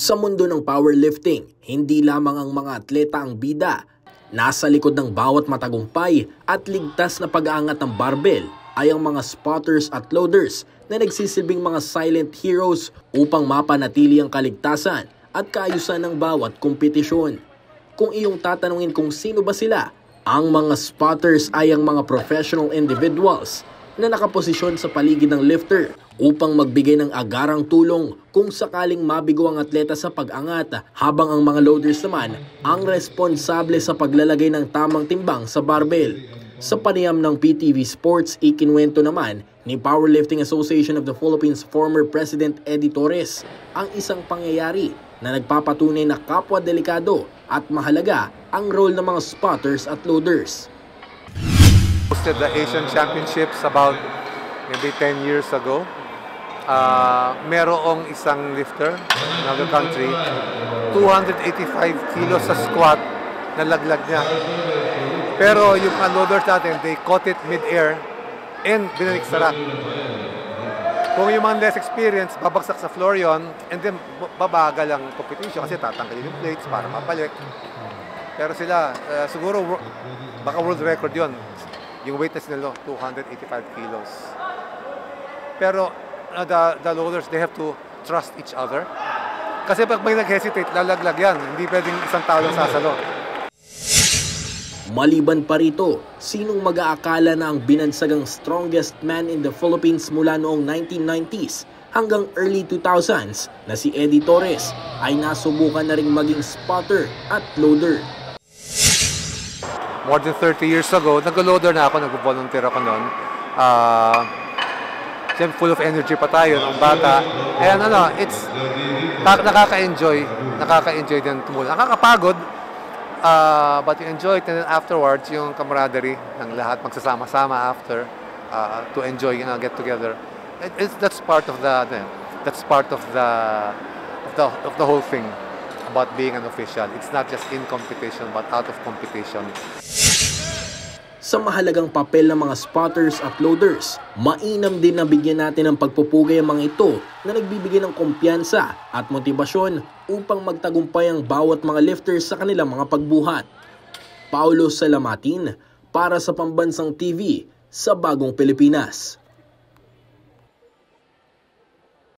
Sa mundo ng powerlifting, hindi lamang ang mga atleta ang bida. Nasa likod ng bawat matagumpay at ligtas na pag-aangat ng barbell ay ang mga spotters at loaders na nagsisilbing mga silent heroes upang mapanatili ang kaligtasan at kaayusan ng bawat kompetisyon. Kung iyong tatanungin kung sino ba sila, ang mga spotters ay ang mga professional individuals na nakaposisyon sa paligid ng lifter upang magbigay ng agarang tulong kung sakaling mabigo ang atleta sa pag-angat, habang ang mga loaders naman ang responsable sa paglalagay ng tamang timbang sa barbell. Sa panayam ng PTV Sports, ikinuwento naman ni Powerlifting Association of the Philippines former President Eddie Torres ang isang pangyayari na nagpapatunay na kapwa delikado at mahalaga ang role ng mga spotters at loaders. Hosted the Asian Championships about maybe 10 years ago. Merong isang lifter in our country, 285 kilos sa squat, nalaglag niya. Pero yung unloaders natin, they caught it mid-air and binalik sa rack. Kung yung mga less experience, babagsak sa floor yon, and then babagal ang competition kasi tatanggalin yung plates para mabalik. Pero sila, siguro baka world record yon. Yung weightness nila, 285 kilos. Pero the loaders, they have to trust each other. Kasi pag may nag-hesitate, lalaglag yan. Hindi pwedeng isang tao lang sasalo. Maliban pa rito, sinong mag-aakala na ang binansagang strongest man in the Philippines mula noong 1990s hanggang early 2000s na si Eddie Torres ay nasubukan na ring maging spotter at loader. More than 30 years ago, nag-loader na ako, nag-volunteer ako noon. Full of energy pa tayo, ng bata. And nakaka-enjoy din tumulong. Nakakapagod, but you enjoy it, and then afterwards, yung camaraderie ng lahat, magsasama-sama after to enjoy, get together. That's part of the whole thing about being an official. It's not just in competition, but out of competition. Sa mahalagang papel ng mga spotters at loaders, mainam din na bigyan natin ng pagpupugay ang mga ito na nagbibigay ng kumpiyansa at motibasyon upang magtagumpay ang bawat mga lifters sa kanilang mga pagbuhat. Paulo Salamatin para sa Pambansang TV sa Bagong Pilipinas.